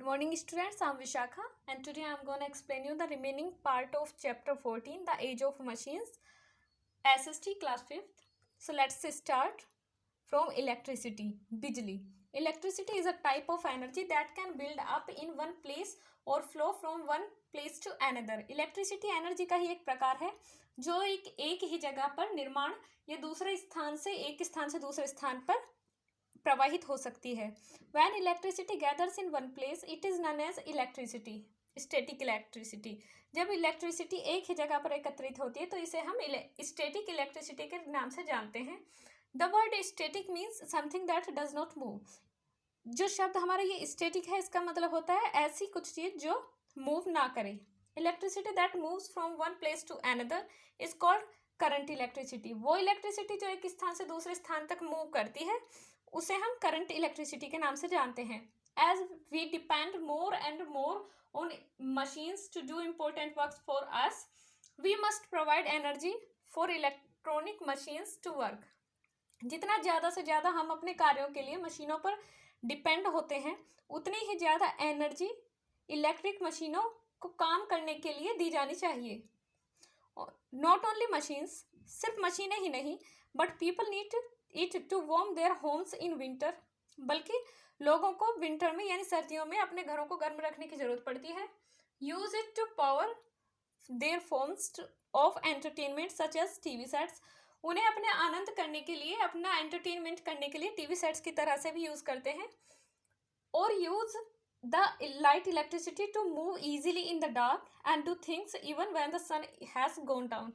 Good morning students, I am Vishakha and today I am going to explain you the remaining part of chapter 14, the age of machines, SST class 5th. So let's start from electricity, bijli. Electricity is a type of energy that can build up in one place or flow from one place to another. Electricity energy का ही एक प्रकार है जो एक ही जगह पर निर्माण या दूसरे स्थान से एक स्थान से दूसरे स्थान पर प्रवाहित हो सकती है. When electricity gathers in one place, it is known as electricity, static electricity. जब इलेक्ट्रिसिटी एक ही जगह पर एकत्रित होती है तो इसे हम स्टैटिक इलेक्ट्रिसिटी के नाम से जानते हैं. The word static means something that does not move. जो शब्द हमारा ये स्टैटिक है इसका मतलब होता है ऐसी कुछ चीज जो मूव ना करे. Electricity that moves from one place to another is called current electricity. वो इलेक्ट्रिसिटी जो एक स्थान से दूसरे स्थान तक मूव करती है उसे हम करंट इलेक्ट्रिसिटी के नाम से जानते हैं. As we depend more and more on machines to do important work for us, we must provide energy for electronic machines to work. जितना ज़्यादा से ज़्यादा हम अपने कार्यों के लिए मशीनों पर डिपेंड होते हैं उतनी ही ज़्यादा एनर्जी इलेक्ट्रिक मशीनों को काम करने के लिए दी जानी चाहिए. नॉट ओनली मशीन्स, सिर्फ मशीनें ही नहीं, but people need it to warm their homes in winter. बल्कि लोगों को विंटर में यानी सर्दियों में अपने घरों को गर्म रखने की जरूरत पड़ती है. Use it to power their forms of entertainment such as TV sets. उन्हें अपने आनंद करने के लिए, अपना एंटरटेनमेंट करने के लिए टीवी सेट्स की तरह से भी यूज करते हैं. और use the light electricity to move easily in the dark and do things even when the sun has gone down.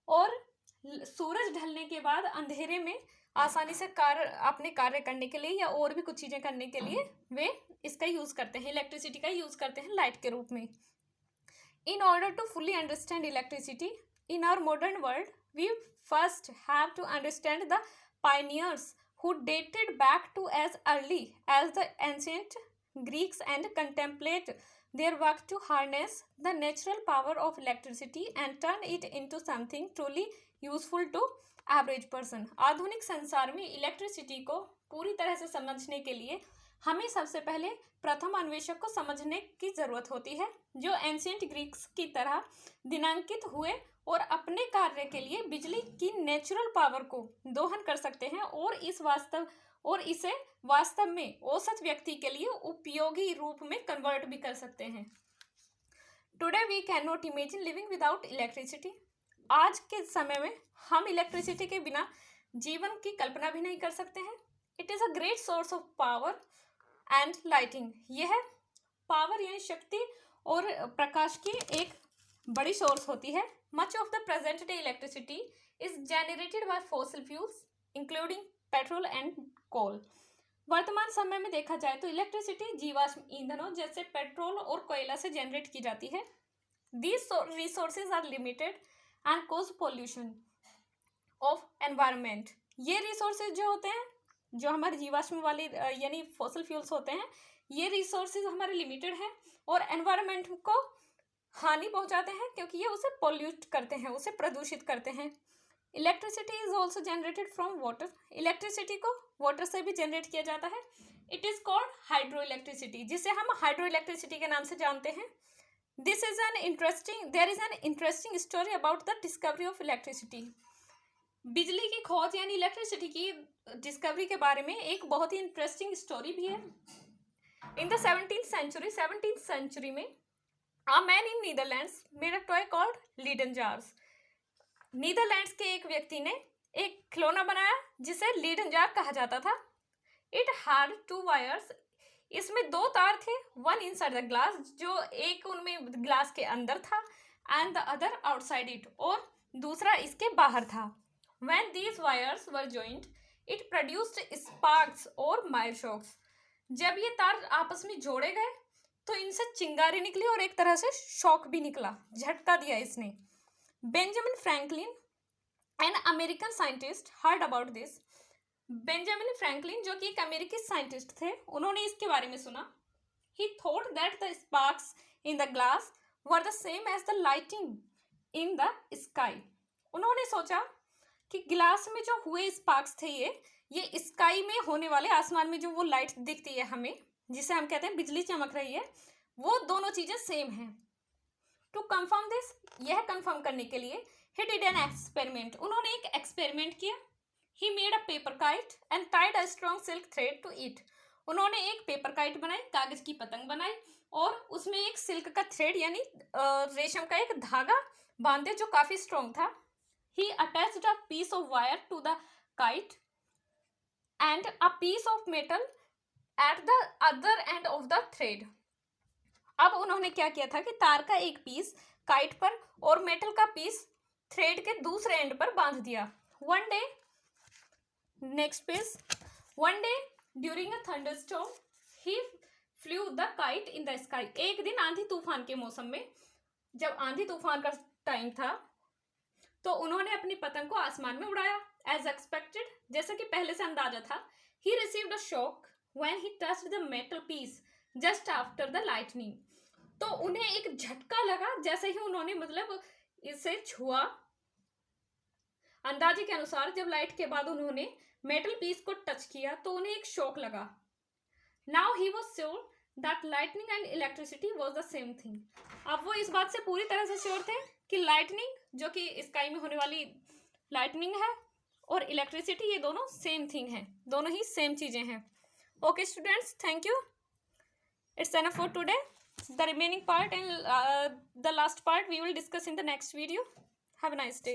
और सूरज ढलने के बाद अंधेरे में आसानी से अपने कार्य करने के लिए या और भी कुछ चीज़ें करने के लिए वे इसका यूज़ करते हैं, इलेक्ट्रिसिटी का यूज़ करते हैं लाइट के रूप में. In order to fully understand electricity in our modern world, we first have to understand the pioneers who dated back to as early as the ancient Greeks and contemplate their work to harness the natural power of electricity and turn it into something truly useful to average person. आधुनिक संसार में electricity को पूरी तरह से समझने के लिए हमें सबसे पहले प्रथम अन्वेषक को समझने की ज़रूरत होती है जो एंशिएंट ग्रीक्स की तरह दिनांकित हुए और अपने कार्य के लिए बिजली की नेचुरल पावर को दोहन कर सकते हैं और इसे वास्तव में औसत व्यक्ति के लिए उपयोगी रूप में कन्वर्ट भी कर सकते हैं. Today we cannot imagine living without electricity. आज के समय में हम इलेक्ट्रिसिटी के बिना जीवन की कल्पना भी नहीं कर सकते हैं. It is a great source of power and lighting. यह पावर यानी शक्ति और प्रकाश की एक बड़ी सोर्स होती है. Much of the present day electricity is generated by fossil fuels including petrol and coal. वर्तमान समय में देखा जाए तो इलेक्ट्रिसिटी जीवाश्म ईंधनों जैसे पेट्रोल और कोयला से जनरेट की जाती है. These resources are limited and cause pollution of environment. ये रिसोर्सेज जो होते हैं, जो हमारे जीवाश्म वाले यानी फॉसिल फ्यूल्स होते हैं, ये रिसोर्सेज हमारे लिमिटेड हैं और एनवायरनमेंट को हानि पहुंचाते हैं क्योंकि ये उसे पोल्यूट करते हैं, उसे प्रदूषित करते हैं. Electricity is also generated from water. Electricity को वाटर से भी जनरेट किया जाता है. It is called hydro electricity, जिसे हम हाइड्रो इलेक्ट्रिसिटी के नाम से जानते हैं. There is an interesting story about the discovery of electricity. बिजली की खोज यानी इलेक्ट्रिसिटी की डिस्कवरी के बारे में एक बहुत ही इंटरेस्टिंग स्टोरी भी है. इन द 17th सेंचुरी में a man in Netherlands made a toy called Leyden jars. Netherlands के एक व्यक्ति ने एक खिलौना बनाया जिसे लीडन जार कहा जाता था. It had 2 wires. इसमें 2 तार थे. वन इनसाइड द ग्लास, जो एक उनमें ग्लास के अंदर था, and the other outside it, और दूसरा इसके बाहर था. When these wires were joined, it produced sparks और mild shocks. जब ये तार आपस में जोड़े गए तो इनसे चिंगारी निकली और एक तरह से शॉक भी निकला, झटका दिया इसने. Benjamin Franklin an American scientist heard about this. Benjamin Franklin जो कि एक अमेरिकी साइंटिस्ट थे, उन्होंने इसके बारे में सुना. He thought that the sparks in the glass were the same as the lighting in the sky. उन्होंने सोचा कि गिलास में जो हुए स्पार्क्स थे ये स्काई में होने वाले, आसमान में जो वो लाइट दिखती है हमें, जिसे हम कहते हैं बिजली चमक रही है, वो दोनों चीजें सेम हैं। टू कंफर्म दिस, यह कंफर्म करने के लिए ही डिड एन एक्सपेरिमेंट, उन्होंने एक एक्सपेरिमेंट किया। He made a paper kite and tied a strong silk thread to it, उन्होंने एक पेपर काइट बनाई, कागज की पतंग बनाई और उसमें एक सिल्क का थ्रेड यानी रेशम का एक धागा बांधे जो काफी स्ट्रॉन्ग था। He attached a piece of wire to the kite and a piece of metal at the other end of the thread. अब उन्होंने क्या किया था कि तार का एक पीस काइट पर और मेटल का पीस थ्रेड के दूसरे एंड पर बांध दिया। One day, next page, one day during a thunderstorm he flu the kite in the sky, एक दिन आंधी तूफान के मौसम में, जब आंधी तूफान का टाइम था, तो उन्होंने अपनी पतंग को आसमान में उड़ाया। एज एक्सपेक्टेड, जैसा कि पहले से अंदाजा था, he received a shock when he touched the metal piece just after the lightning, तो उन्हें एक झटका लगा जैसे ही उन्होंने मतलब इसे छुआ। अंदाजे के अनुसार जब लाइट के बाद उन्होंने मेटल पीस को टच किया तो उन्हें एक शॉक लगा। Now he was sure that lightning and electricity was the same thing, अब वो इस बात से पूरी तरह से श्योर थे कि लाइटनिंग, जो कि स्काई में होने वाली लाइटनिंग है, और इलेक्ट्रिसिटी, ये दोनों सेम थिंग है, दोनों ही सेम चीजें हैं। Okay students, thank you, it's enough for today. The remaining part and the last part we will discuss in the next video. Have a nice day.